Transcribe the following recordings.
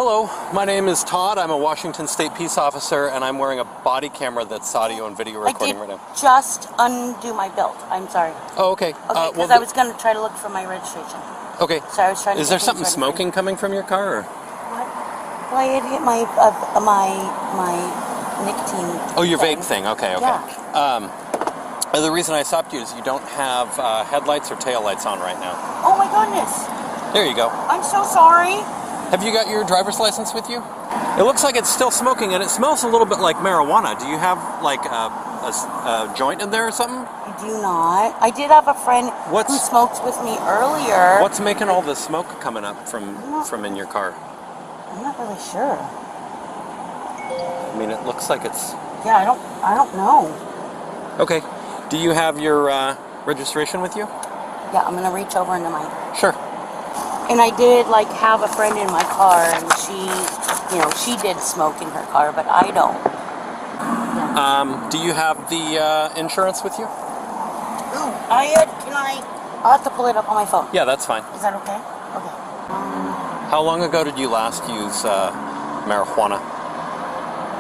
Hello, my name is Todd. I'm a Washington State Peace Officer, and I'm wearing a body camera that's audio and video recording right now. Just undo my belt. I'm sorry. Oh, okay. Okay, because I was going to try to look for my registration. Okay. So I was trying to. Is there something smoking coming from your car? Or? What? Well, I had hit my nicotine. Oh, your thing. vape thing. Okay, okay. Yeah. The reason I stopped you is you don't have headlights or taillights on right now. Oh my goodness. There you go. I'm so sorry. Have you got your driver's license with you? It looks like it's still smoking, and it smells a little bit like marijuana. Do you have like a joint in there or something? I do not. I did have a friend who smoked with me earlier. What's making all the smoke coming up from in your car? I'm not really sure. I mean, it looks like it's... Yeah, I don't know. Okay. Do you have your registration with you? Yeah, I'm gonna reach over into my... Sure. And I did have a friend in my car, and she did smoke in her car, but I don't. Yeah. Do you have the insurance with you? Ooh, I'll have to pull it up on my phone. Yeah, that's fine. Is that okay? Okay. How long ago did you last use marijuana?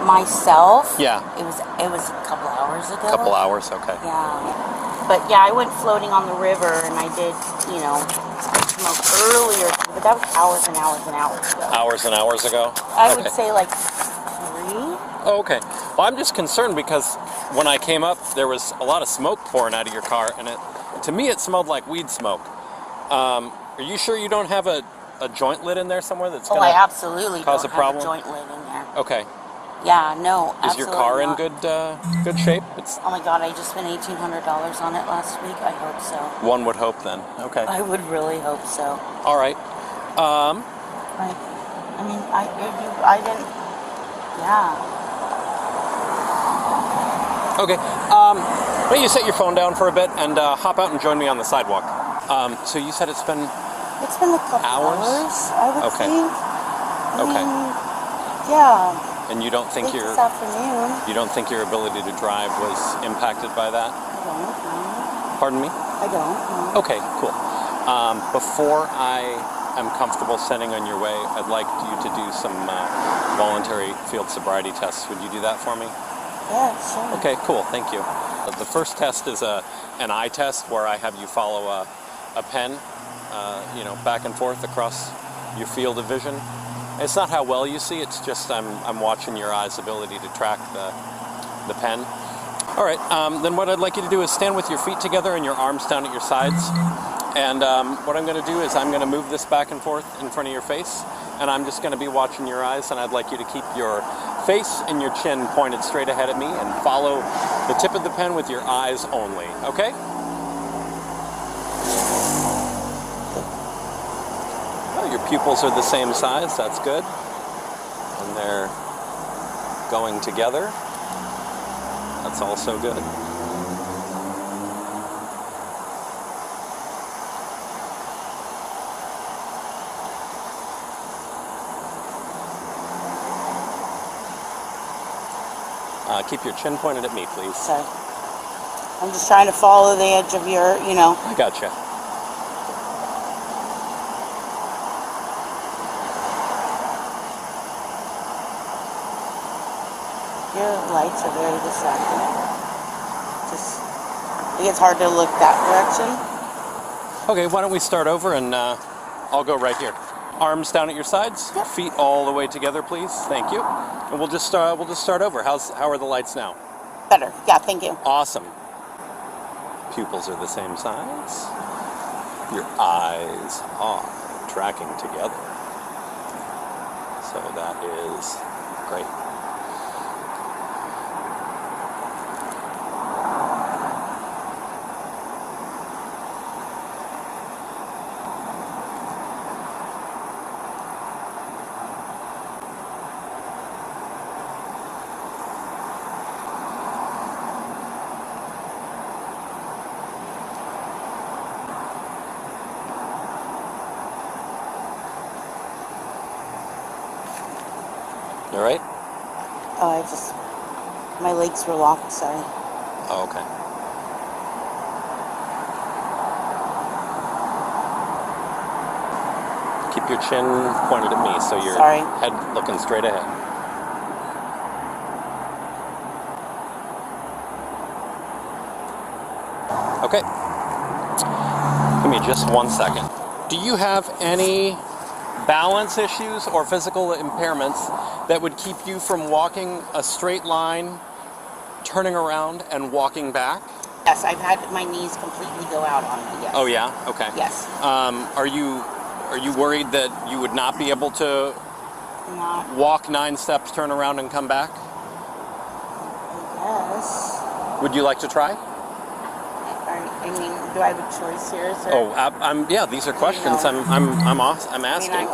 Myself? Yeah. It was a couple hours ago. A couple hours, okay. Yeah. But yeah, I went floating on the river, and I did, smoke earlier, but that was hours and hours and hours ago. Hours and hours ago? I would say 3. Oh, okay. Well, I'm just concerned because when I came up, there was a lot of smoke pouring out of your car, and to me it smelled like weed smoke. Are you sure you don't have a joint lid in there somewhere that's going to absolutely cause a problem? Have a joint lid in there. Okay. Yeah, no, Is your car in good shape? Oh my God, I just spent $1,800 on it last week. I hope so. One would hope then. Okay. I would really hope so. All right. Right. I mean, I didn't. Yeah. Okay. Why don't you set your phone down for a bit and hop out and join me on the sidewalk? So you said it's been a couple hours, I would think. Okay. Yeah. And you don't think this afternoon. You don't think your ability to drive was impacted by that? I don't know. Pardon me? I don't know. Okay, cool. Before I am comfortable sending on your way, I'd like you to do some voluntary field sobriety tests. Would you do that for me? Yeah, sure. Okay, cool. Thank you. The first test is an eye test where I have you follow a pen, back and forth across your field of vision. It's not how well you see, it's just I'm watching your eye's ability to track the pen. All right, then what I'd like you to do is stand with your feet together and your arms down at your sides. And what I'm going to do is I'm going to move this back and forth in front of your face, and I'm just going to be watching your eyes, and I'd like you to keep your face and your chin pointed straight ahead at me and follow the tip of the pen with your eyes only, okay? Your pupils are the same size, that's good. And they're going together. That's also good. Keep your chin pointed at me, please. Sorry. I'm just trying to follow the edge of your, I gotcha. Your lights are very distracting. I think it's hard to look that direction. Okay, why don't we start over and I'll go right here. Arms down at your sides, Yep. Feet all the way together, please. Thank you. And we'll just start over. How are the lights now? Better. Yeah, thank you. Awesome. Pupils are the same size. Your eyes are tracking together. So that is great. All right? My legs were locked, sorry. Oh, okay. keep your chin pointed at me, so your Sorry. head looking straight ahead. Okay. Give me just 1 second. Do you have any balance issues or physical impairments that would keep you from walking a straight line, turning around, and walking back? Yes, I've had my knees completely go out on me, yes. Oh yeah? Okay. Yes. Are you worried that you would not be able to Not, walk 9 steps, turn around, and come back? yes. Would you like to try? I mean, do I have a choice here, sir? Oh, yeah. These are questions. No. I'm I asking. mean,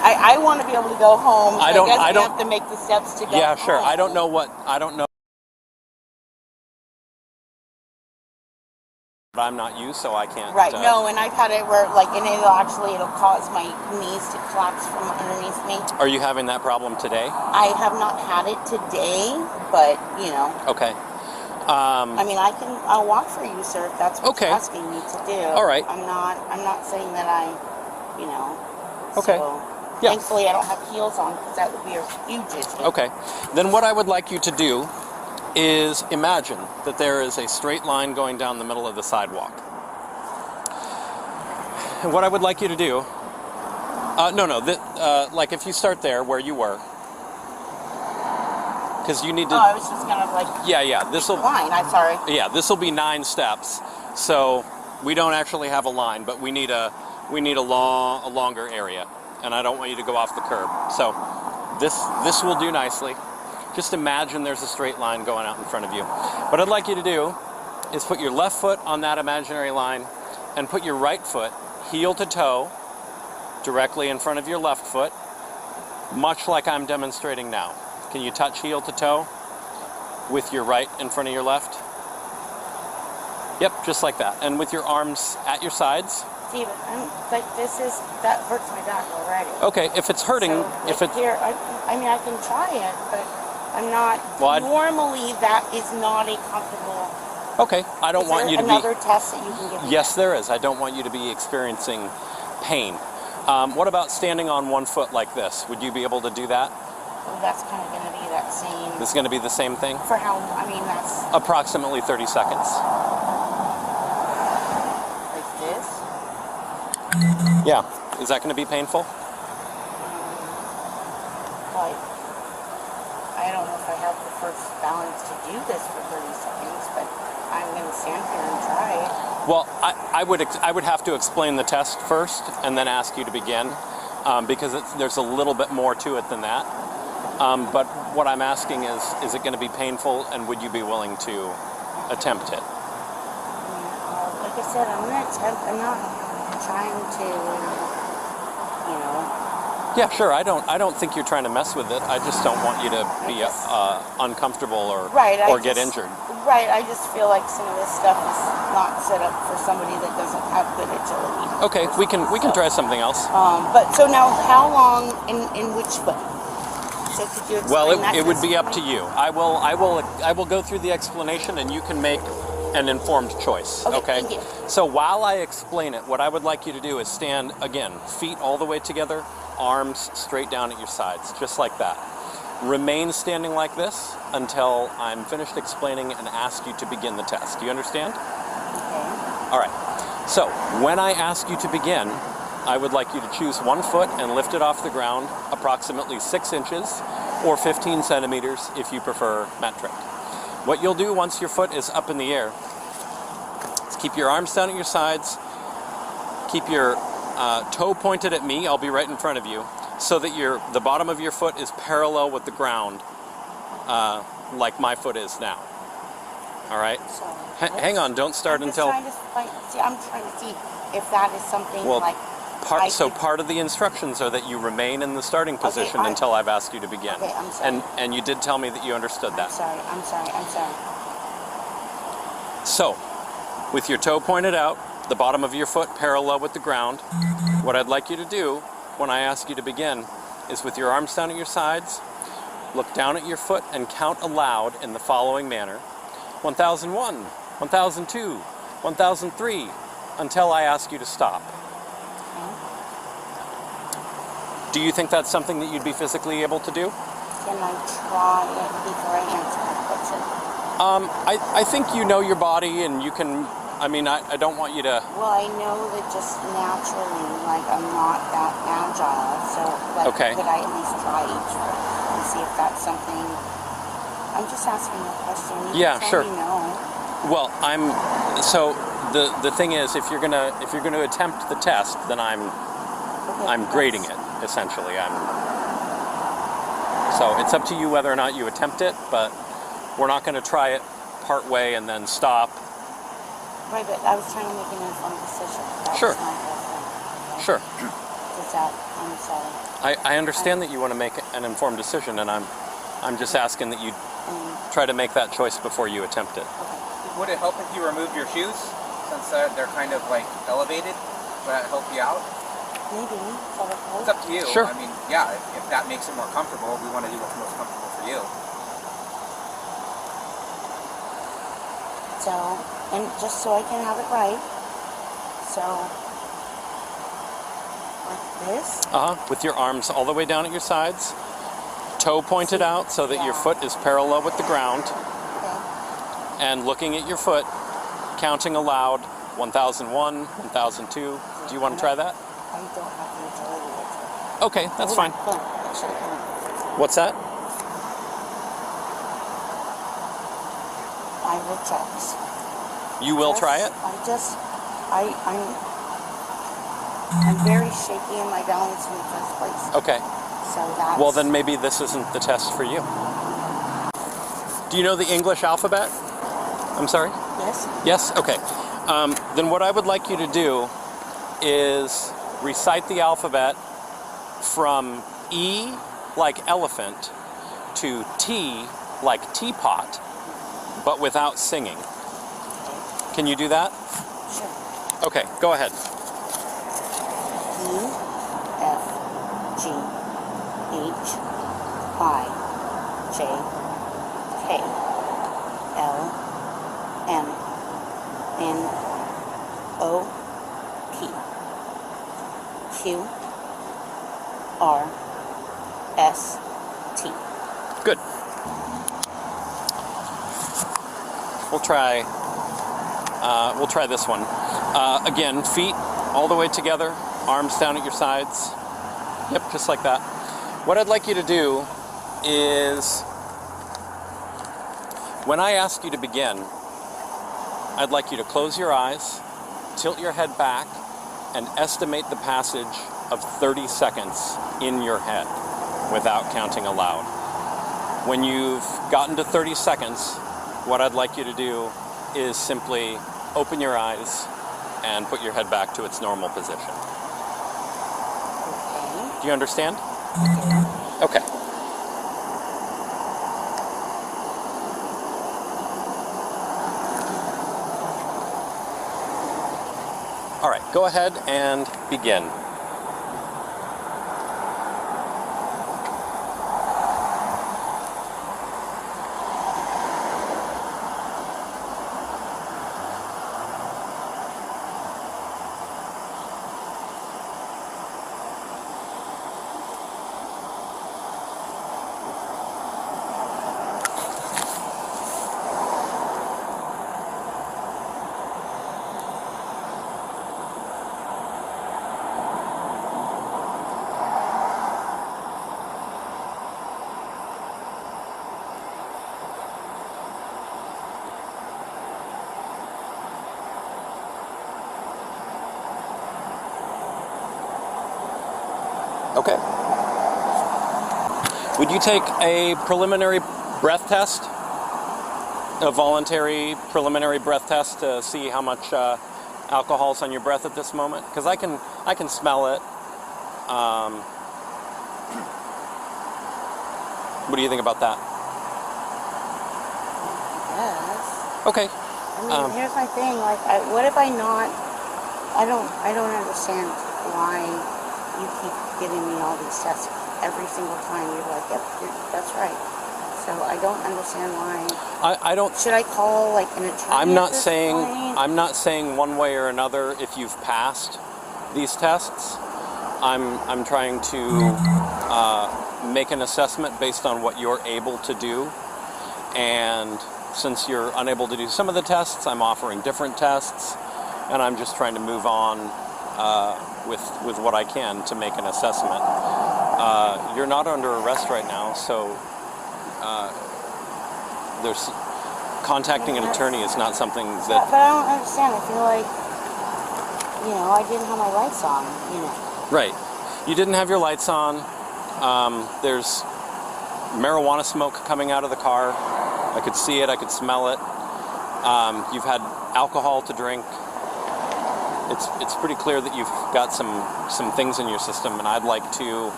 I want to be able to go home. So I guess I don't have to make the steps to go Yeah, sure. home. I don't know. But I'm not you, so I can't. Right. No, and I've had it where, like, and it'll cause my knees to collapse from underneath me. Are you having that problem today? I have not had it today, but Okay. I mean, I'll walk for you, sir, if that's what you're asking me to do. All right. I'm not saying that I. Okay. So, Yeah. Thankfully, I don't have heels on because that would be a huge issue. Okay. Then what I would like you to do is imagine that there is a straight line going down the middle of the sidewalk. And what I would like you to do, like if you start there where you were, because you need to. Oh, I was just gonna Yeah. This will. line. I'm sorry. Yeah, this will be 9 steps. So we don't actually have a line, but we need a longer area, and I don't want you to go off the curb. So this will do nicely. Just imagine there's a straight line going out in front of you. What I'd like you to do is put your left foot on that imaginary line and put your right foot heel to toe directly in front of your left foot, much like I'm demonstrating now. Can you touch heel to toe with your right in front of your left? Yep, just like that. And with your arms at your sides. Steven, that hurts my back already. Okay, if it's hurting, So, I can try it, but I'm not. Normally, that is not a comfortable. Okay, I don't want you to be. Another test that you can give me? Yes, there is. I don't want you to be experiencing pain. What about standing on one foot like this? Would you be able to do that? Well, that's kind of going to be that same. This is going to be the same thing? For how? I mean, that's. Approximately 30 seconds. Like this? Yeah. Is that going to be painful? I don't know if I have the first balance to do this for 30 seconds, but I'm going to stand here and try. Well, I would have to explain the test first and then ask you to begin, because there's a little bit more to it than that. But what I'm asking is it going to be painful, and would you be willing to attempt it? Like I said, I'm going to attempt. I'm not trying to, Yeah, sure. I don't think you're trying to mess with it. I just don't want you to be uncomfortable or get injured. Right. I just feel like some of this stuff is not set up for somebody that doesn't have good agility. Okay, we can try something else. But so now, how long in which foot? So could you explain that? It would be up to you. I will go through the explanation, and you can make an informed choice. Okay. Thank you. So while I explain it, what I would like you to do is stand again, feet all the way together, arms straight down at your sides, just like that. Remain standing like this until I'm finished explaining and ask you to begin the test. Do you understand? Okay. All right. So when I ask you to begin, I would like you to choose one foot and lift it off the ground approximately 6 inches or 15 centimeters if you prefer metric. What you'll do once your foot is up in the air is keep your arms down at your sides, keep your toe pointed at me, I'll be right in front of you, so that the bottom of your foot is parallel with the ground, like my foot is now. All right? Hang on, don't start until... I'm trying to see if that is something part of the instructions are that you remain in the starting position until I've asked you to begin. Okay, I'm sorry. And you did tell me that you understood that. I'm sorry. So, with your toe pointed out, the bottom of your foot parallel with the ground, what I'd like you to do when I ask you to begin is with your arms down at your sides, look down at your foot and count aloud in the following manner: 1001, 1002, 1003, until I ask you to stop. Do you think that's something that you'd be physically able to do? Can I try it before I answer that question? I think you know your body, and you can. I mean, I don't want you to. Well, I know that just naturally, like, I'm not that agile, so like, Okay. could I at least try each foot and see if that's something? I'm just asking a question. You Yeah, can tell sure. me no. Well, so the thing is, if you're gonna attempt the test, then I'm grading it essentially. So it's up to you whether or not you attempt it, but we're not going to try it part way and then stop. Right, but I was trying to make an informed decision. That Sure. was my whole thing. Sure. Does that? I'm sorry. I understand that you want to make an informed decision, and I'm just asking that you try to make that choice before you attempt it. Okay. Would it help if you removed your shoes, since they're kind of like elevated? Would that help you out? Maybe. It's up to you. Sure. I mean, yeah, if that makes it more comfortable, we want to do what's most comfortable for you. So, and just so I can have it right, so, like this? With your arms all the way down at your sides, toe pointed out so that your foot is parallel with the ground, Okay. and looking at your foot, counting aloud, 1001, 1002. Do you want to try that? I don't have the ability to. Okay, that's Hold on, fine. hold on. Actually, hold on. What's that? I will check. You will try it? I'm very shaky in my balance in the first place. Okay. So that's... Well, then maybe this isn't the test for you. Do you know the English alphabet? I'm sorry? Yes? Yes? Okay. Then what I would like you to do is recite the alphabet from E like elephant to T like teapot, but without singing. Can you do that? Sure. Okay, go ahead. E, F, G, H, I, J, K, L, M, N, O, P, Q, R, S, T. Good. We'll try this one. Again, feet all the way together, arms down at your sides. Yep, just like that. What I'd like you to do is, when I ask you to begin, I'd like you to close your eyes, tilt your head back, and estimate the passage of 30 seconds in your head without counting aloud. When you've gotten to 30 seconds, what I'd like you to do is simply open your eyes and put your head back to its normal position. Okay. Do you understand? Yeah. Okay. All right, go ahead and begin. Okay. Would you take a preliminary breath test? A voluntary preliminary breath test to see how much alcohol's on your breath at this moment? Because I can smell it. What do you think about that? Yes. Okay. I mean, here's my thing. Like, what if I not? I don't understand why you keep giving me all these tests every single time. You're like, yep, that's right. So I don't understand why. I don't. Should I call like an attorney? I'm not at this saying point? I'm not saying one way or another if you've passed these tests. I'm trying to make an assessment based on what you're able to do, and since you're unable to do some of the tests, I'm offering different tests, and I'm just trying to move on with what I can to make an assessment. You're not under arrest right now, so there's contacting an attorney is not something that... But I don't understand. I feel like, I didn't have my lights on, Right. You didn't have your lights on. There's marijuana smoke coming out of the car. I could see it. I could smell it. You've had alcohol to drink. It's pretty clear that you've got some things in your system, and I'd like to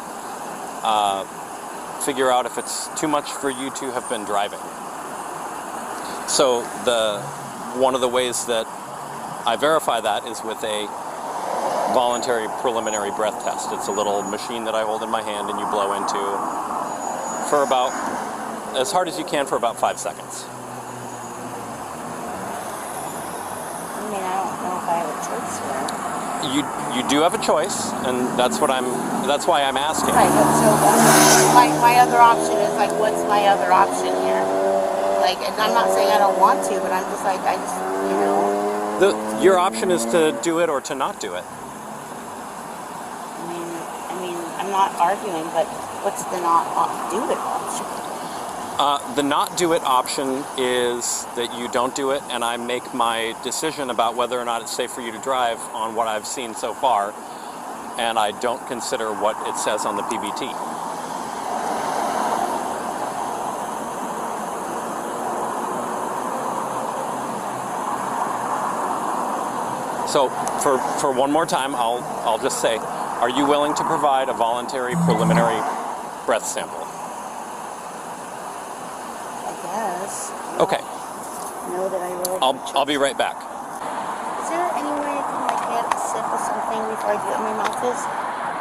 figure out if it's too much for you to have been driving. So one of the ways that I verify that is with a voluntary preliminary breath test. It's a little machine that I hold in my hand and you blow into for about, as hard as you can, for about 5 seconds. I mean, I don't know if I have a choice here. You do have a choice, and that's why I'm asking. Right, but so my other option is like, what's my other option here? Like, and I'm not saying I don't want to, but I'm just like, Your option is to do it or to not do it. I mean, I'm not arguing, but what's the not do it option? The not do it option is that you don't do it, and I make my decision about whether or not it's safe for you to drive on what I've seen so far, and I don't consider what it says on the PBT. So for one more time, I'll just say, are you willing to provide a voluntary preliminary breath sample? I guess. Okay. Know that I really. I'll be right back. Is there any way I can get a sip of something before I do it? My mouth is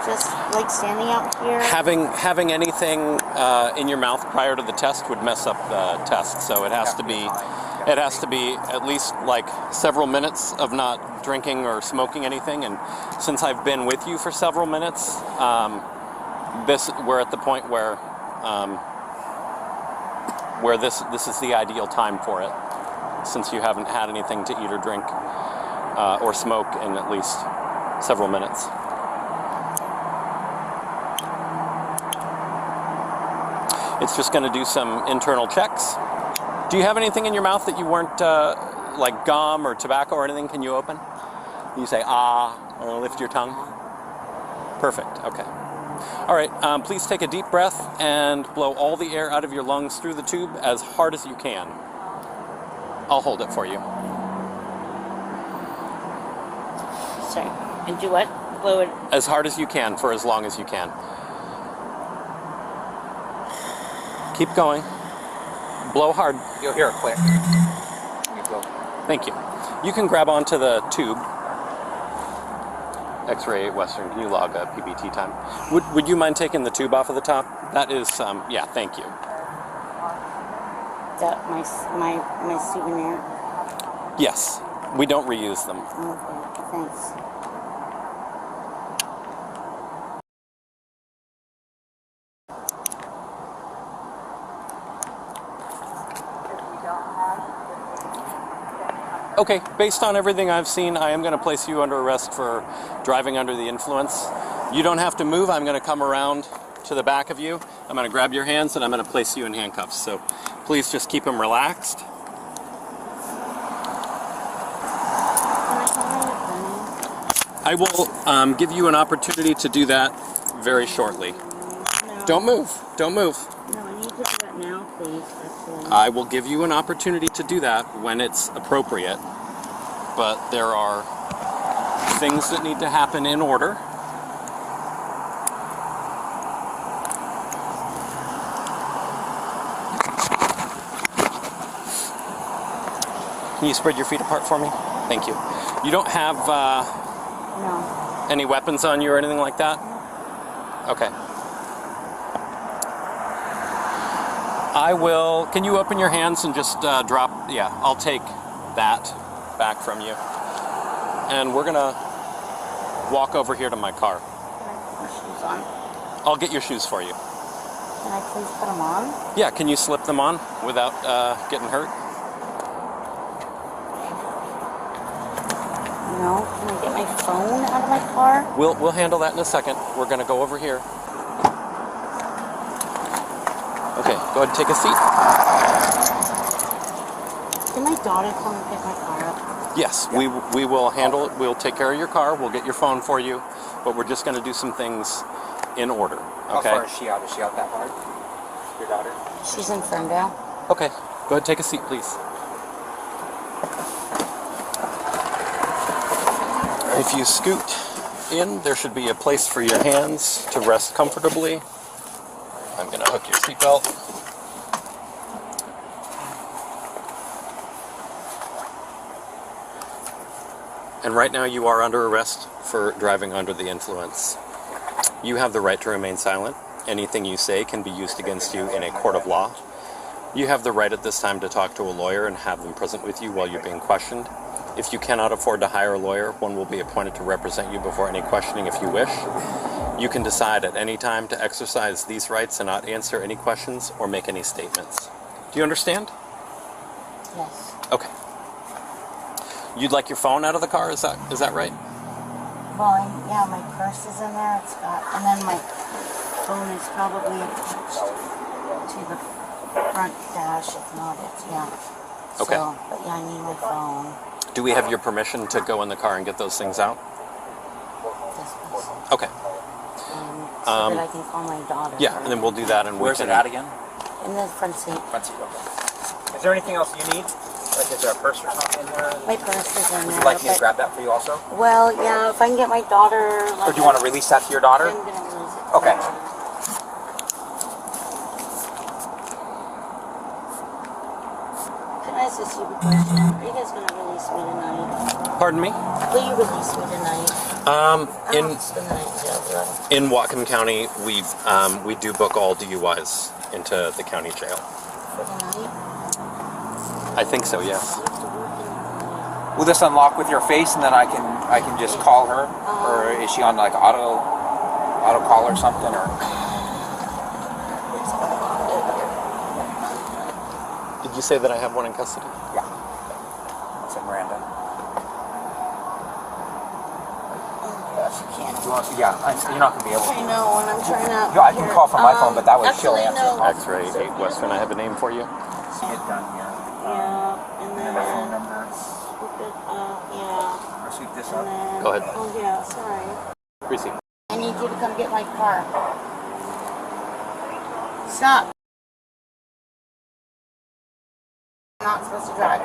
just like standing out here. Having anything in your mouth prior to the test would mess up the test. So it has to be. It has to be at least like several minutes of not drinking or smoking anything, and since I've been with you for several minutes, we're at the point where this is the ideal time for it, since you haven't had anything to eat or drink or smoke in at least several minutes. It's just going to do some internal checks. Do you have anything in your mouth that you weren't, like gum or tobacco or anything? Can you open? You say, or lift your tongue? Perfect, okay. All right, please take a deep breath and blow all the air out of your lungs through the tube as hard as you can. I'll hold it for you. Sorry, and do what? Blow it? As hard as you can for as long as you can. Keep going. Blow hard. You'll hear a click. You blow. Thank you. You can grab onto the tube. X-Ray Western, can you log a PBT time? Would you mind taking the tube off of the top? That is, yeah, thank you. Is that my souvenir? Yes, we don't reuse them. Okay, thanks. Okay, based on everything I've seen, I am going to place you under arrest for driving under the influence. You don't have to move. I'm going to come around to the back of you. I'm going to grab your hands and I'm going to place you in handcuffs. So please just keep them relaxed. I will give you an opportunity to do that very shortly. No. Don't move. Don't move. No, I need to do that now, please. I will give you an opportunity to do that when it's appropriate, but there are things that need to happen in order. Can you spread your feet apart for me? Thank you. You don't have No. any weapons on you or anything like that? Okay. I will, can you open your hands and just drop, yeah, I'll take that back from you. And we're gonna walk over here to my car. on. I'll get your shoes for you. Can I please put them on? Yeah, can you slip them on without getting hurt? No. Can I get my phone out of my car? We'll handle that in a second. We're going to go over here. Okay, go ahead and take a seat. Can my daughter come and pick my car up? Yes, yeah. we will handle it. We'll take care of your car. We'll get your phone for you. But we're just going to do some things in order. Okay? How far is she out? Is she out that far? Your daughter? She's in Ferndale. Okay, go ahead, take a seat, please. If you scoot in, there should be a place for your hands to rest comfortably. I'm going to hook your seatbelt. And right now you are under arrest for driving under the influence. You have the right to remain silent. Anything you say can be used against you in a court of law. You have the right at this time to talk to a lawyer and have them present with you while you're being questioned. If you cannot afford to hire a lawyer, one will be appointed to represent you before any questioning if you wish. You can decide at any time to exercise these rights and not answer any questions or make any statements. Do you understand? Yes. Okay. You'd like your phone out of the car, is that right? Well, yeah, my purse is in there. It's got, and then my phone is probably attached to the front dash. If not, it's, yeah. Okay. So, but yeah, I need my phone. Do we have your permission to go in the car and get those things out? Yes, please. Okay. So that I can call my daughter. Yeah, and then we'll do that. And Where's it at again? In the front seat. Front seat, okay. Is there anything else you need? Like, is there a purse or something in there? My purse is in there. Would you like me to grab that for you also? Well, yeah, if I can get my daughter. Like, Or do you want to release that to your daughter? I'm going to release it. Okay. Can I ask a stupid question? Are you guys going to release me tonight? Pardon me? Will you release me tonight? I don't have to spend the night in jail, do I? In Whatcom County, we do book all DUIs into the county jail. For the night? I think so, yes. I have to work in the morning. Will this unlock with your face and then I can just call her? Or is she on like auto call or something? Or Did you say that I have one in custody? yeah, it's in Miranda. She can't. You want to, yeah, you're not gonna be able to. I know, and I'm trying to. Yeah, I can call from my phone, but that way she'll actually, answer. no. X-Ray 8 Western, I have a name for you. See it done here. Yeah, and then the phone number. swoop it up, yeah. Or sweep this And up. then, Go ahead. Oh yeah, sorry. Receipt. I need you to come get my car. Stop. I'm not supposed to drive.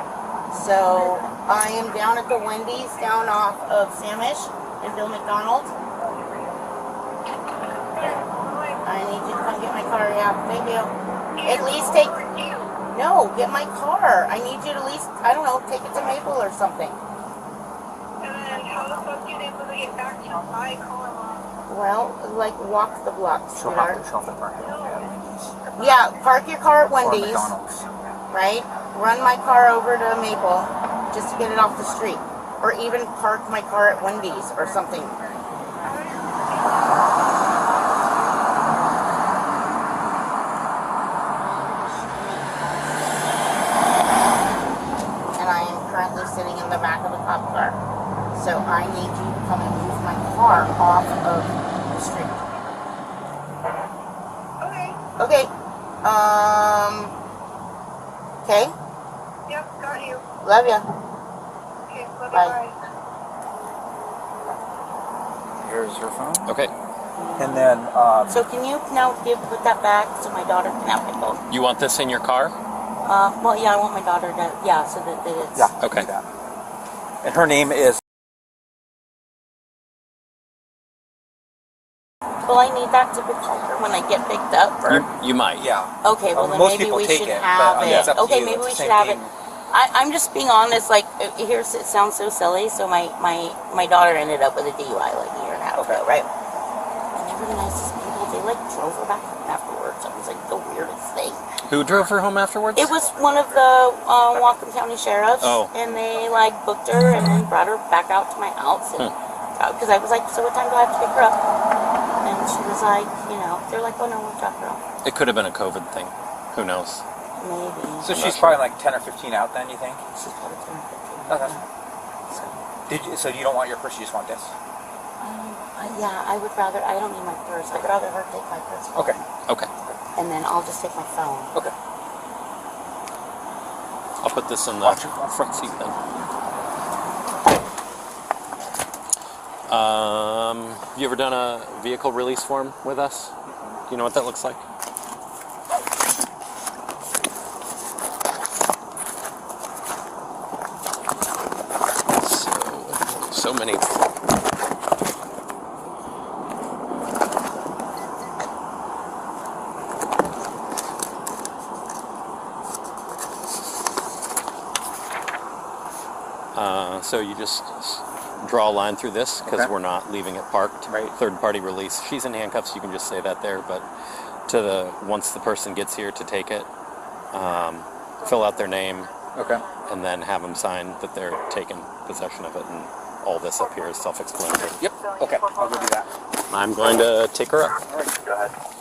So I am down at the Wendy's down off of Samish and Bill McDonald. I need you to come get my car. Yeah, thank you. At least take. No, get my car. I need you to at least, I don't know, take it to Maple or something. And then how the fuck you able to get back to my car? Well, like walk the block, She'll sweetheart. have to park it at Wendy's. Yeah, park your car at Or Wendy's, McDonald's. right? Run my car over to Maple just to get it off the street. Or even park my car at Wendy's or something. And I am currently sitting in the back of the cop car. So I need you to come and move my car off of the street. Okay. Okay. Okay. Yep, got you. Love ya. Okay, love you, Bye. bye. Here's your phone. Okay. And then, So can you now put that back so my daughter can have my phone? You want this in your car? Well, yeah, I want my daughter to, yeah, so that it's... yeah, Okay. do that. And her name is. Well, I need that to call her when I get picked up. Or... You might. Yeah. Okay, well then Most maybe people we take should it, have but, it. it's up to Okay, you. maybe It's we the should same have it. thing. I'm just being honest, like, here's, it sounds so silly, so my daughter ended up with a DUI like a year and a half ago, right? And they were the nicest people. They like drove her back home afterwards. It was like the weirdest thing. Who drove her home afterwards? It was one of the Whatcom County sheriffs, Oh. and they like booked her and then brought her back out to my house, and because I was like, so what time do I have to pick her up? And she was Because they're like, oh no, we'll drop her off. It could have been a COVID thing. Who knows? Maybe. So she's probably like 10 or 15 out then, you think? She's probably 10 or 15. Okay. So, So you don't want your purse, you just want this? yeah, I would rather, I don't need my purse. I'd rather her take my purse. Okay. Okay. And then I'll just take my phone. Okay. I'll put this in the Watch your phone. front seat then. You ever done a vehicle release form with us? Do you know what that looks like? So many. So you just draw a line through this because Okay. we're not leaving it parked. Right. Third party release. She's in handcuffs. You can just say that there. But once the person gets here to take it, fill out their name. Okay. And then have them sign that they're taking possession of it, and all this up here is self-explanatory. Yep. Okay. I'll go do that. I'm going to take her up. All right. Go ahead.